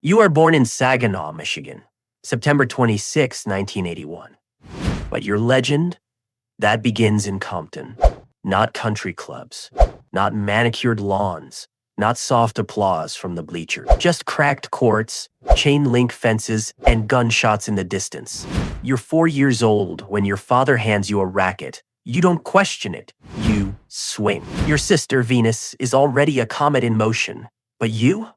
You are born in Saginaw, Michigan, September 26, 1981. But your legend, that begins in Compton. Not country clubs, not manicured lawns, not soft applause from the bleachers. Just cracked courts, chain link fences, and gunshots in the distance. You're 4 years old when your father hands you a racket. You don't question it, you swing. Your sister, Venus, is already a comet in motion. But you?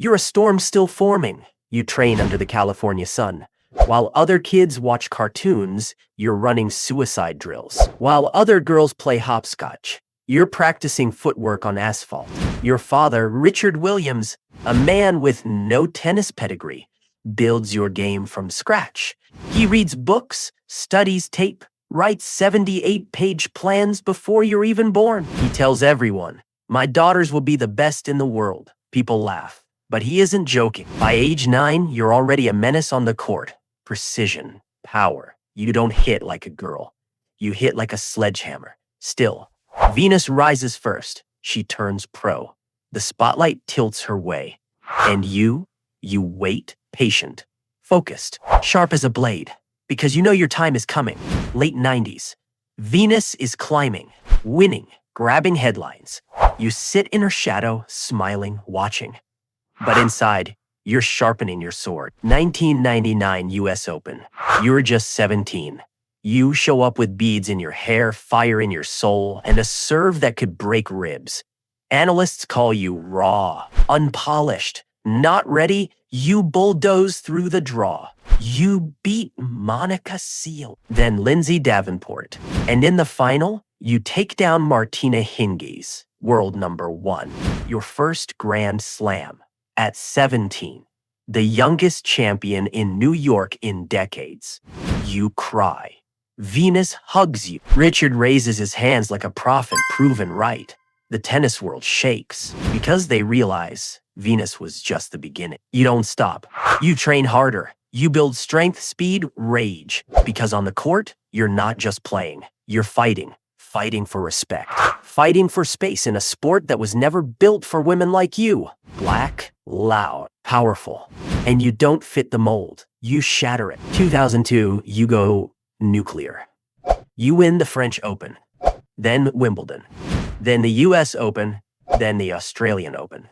You're a storm still forming. You train under the California sun. While other kids watch cartoons, you're running suicide drills. While other girls play hopscotch, you're practicing footwork on asphalt. Your father, Richard Williams, a man with no tennis pedigree, builds your game from scratch. He reads books, studies tape, writes 78-page plans before you're even born. He tells everyone, "My daughters will be the best in the world." People laugh. But he isn't joking. By age 9, you're already a menace on the court. Precision, power. You don't hit like a girl. You hit like a sledgehammer. Still, Venus rises first. She turns pro. The spotlight tilts her way. And you wait, patient, focused, sharp as a blade. Because you know your time is coming. Late 90s. Venus is climbing, winning, grabbing headlines. You sit in her shadow, smiling, watching. But inside, you're sharpening your sword. 1999 US Open. You're just 17. You show up with beads in your hair, fire in your soul, and a serve that could break ribs. Analysts call you raw, unpolished, not ready. You bulldoze through the draw. You beat Monica Seal, then Lindsay Davenport. And in the final, you take down Martina Hingis, world number 1. Your first Grand Slam. At 17, the youngest champion in New York in decades. You cry. Venus hugs you. Richard raises his hands like a prophet proven right. The tennis world shakes because they realize Venus was just the beginning. You don't stop. You train harder. You build strength, speed, rage. Because on the court, you're not just playing. You're fighting. Fighting for respect. Fighting for space in a sport that was never built for women like you. Black, loud, powerful. And you don't fit the mold. You shatter it. 2002, you go nuclear. You win the French Open, then Wimbledon, then the US Open, then the Australian Open.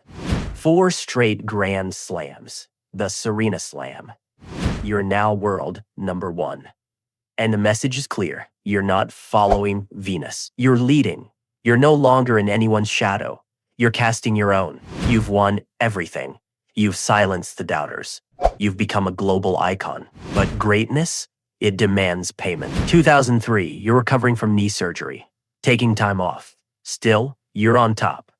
4 straight Grand Slams. The Serena Slam. You're now world number 1. And the message is clear. You're not following Venus. You're leading. You're no longer in anyone's shadow. You're casting your own. You've won everything. You've silenced the doubters. You've become a global icon. But greatness, it demands payment. 2003, you're recovering from knee surgery, taking time off. Still, you're on top.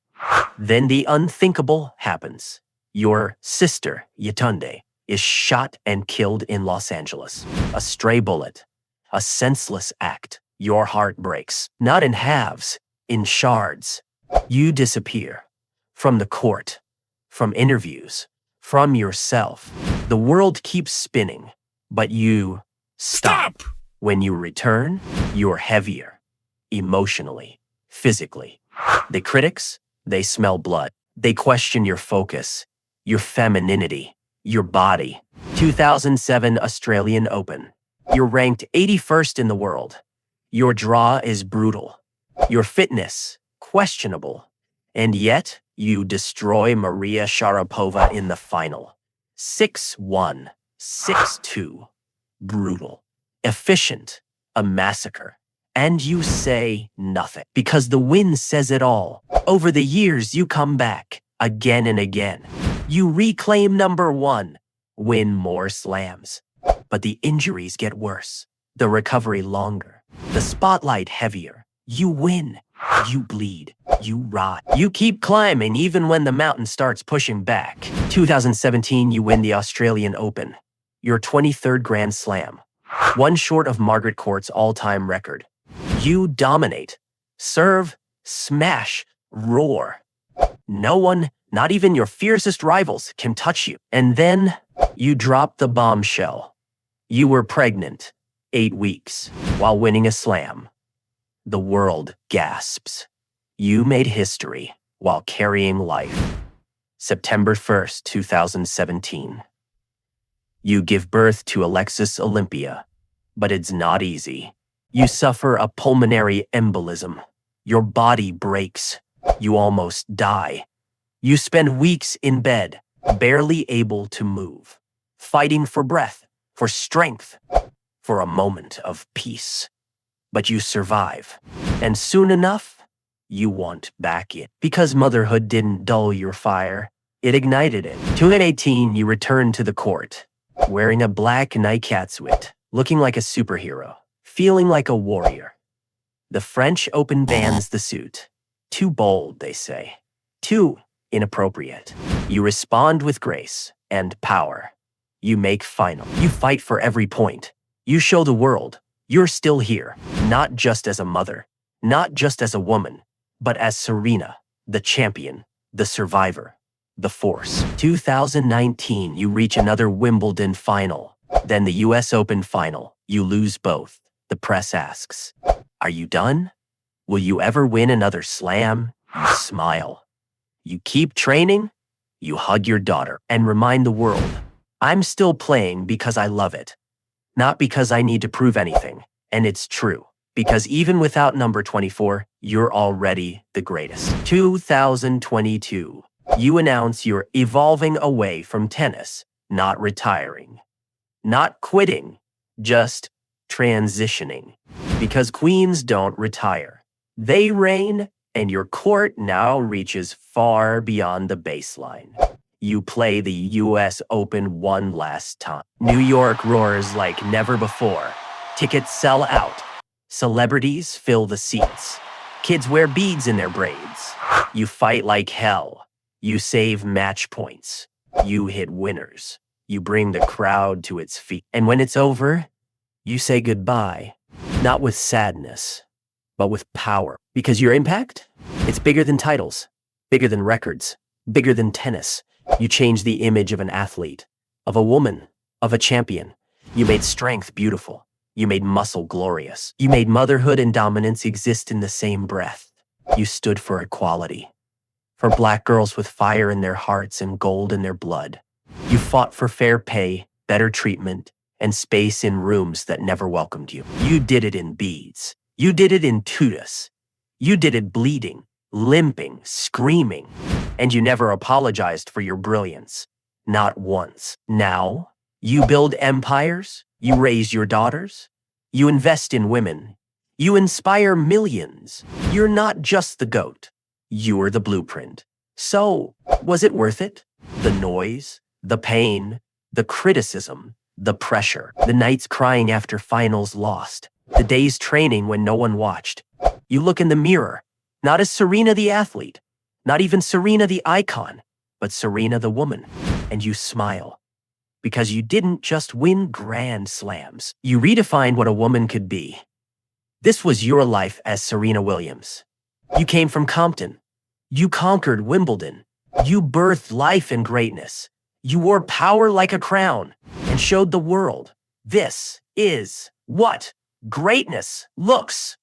Then the unthinkable happens. Your sister, Yetunde, is shot and killed in Los Angeles. A stray bullet. A senseless act. Your heart breaks. Not in halves, in shards. You disappear. From the court. From interviews. From yourself. The world keeps spinning. But you stop. When you return, you're heavier. Emotionally. Physically. The critics, they smell blood. They question your focus. Your femininity. Your body. 2007 Australian Open. You're ranked 81st in the world. Your draw is brutal. Your fitness, questionable. And yet, you destroy Maria Sharapova in the final. 6-1, 6-2. Brutal. Efficient. A massacre. And you say nothing. Because the win says it all. Over the years, you come back. Again and again. You reclaim number 1. Win more slams. But the injuries get worse. The recovery longer. The spotlight heavier. You win. You bleed. You rot. You keep climbing even when the mountain starts pushing back. 2017, you win the Australian Open. Your 23rd Grand Slam. 1 short of Margaret Court's all-time record. You dominate. Serve. Smash. Roar. No one, not even your fiercest rivals, can touch you. And then you drop the bombshell. You were pregnant 8 weeks while winning a slam. The world gasps. You made history while carrying life. September 1st, 2017. You give birth to Alexis Olympia, but it's not easy. You suffer a pulmonary embolism. Your body breaks. You almost die. You spend weeks in bed, barely able to move, fighting for breath, for strength, for a moment of peace. But you survive, and soon enough, you want back it. Because motherhood didn't dull your fire, it ignited it. 2018, you return to the court, wearing a black Nike catsuit, looking like a superhero, feeling like a warrior. The French Open bans the suit. Too bold, they say. Too inappropriate. You respond with grace and power. You make final. You fight for every point. You show the world you're still here, not just as a mother, not just as a woman, but as Serena, the champion, the survivor, the force. 2019, you reach another Wimbledon final, then the US Open final. You lose both. The press asks, are you done? Will you ever win another slam? You smile. You keep training. You hug your daughter and remind the world, I'm still playing because I love it, not because I need to prove anything. And it's true, because even without number 24, you're already the greatest. 2022, you announce you're evolving away from tennis, not retiring, not quitting, just transitioning. Because queens don't retire. They reign, and your court now reaches far beyond the baseline. You play the US Open one last time. New York roars like never before. Tickets sell out. Celebrities fill the seats. Kids wear beads in their braids. You fight like hell. You save match points. You hit winners. You bring the crowd to its feet. And when it's over, you say goodbye, not with sadness, but with power. Because your impact, it's bigger than titles, bigger than records, bigger than tennis. You changed the image of an athlete, of a woman, of a champion. You made strength beautiful. You made muscle glorious. You made motherhood and dominance exist in the same breath. You stood for equality, for Black girls with fire in their hearts and gold in their blood. You fought for fair pay, better treatment, and space in rooms that never welcomed you. You did it in beads. You did it in tutus. You did it bleeding, limping, screaming, and you never apologized for your brilliance. Not once. Now, you build empires, you raise your daughters, you invest in women, you inspire millions. You're not just the GOAT, you're the blueprint. So, was it worth it? The noise, the pain, the criticism, the pressure, the nights crying after finals lost, the days training when no one watched. You look in the mirror, not as Serena the athlete, not even Serena the icon, but Serena the woman, and you smile. Because you didn't just win grand slams. You redefined what a woman could be. This was your life as Serena Williams. You came from Compton. You conquered Wimbledon. You birthed life and greatness. You wore power like a crown and showed the world. This is what greatness looks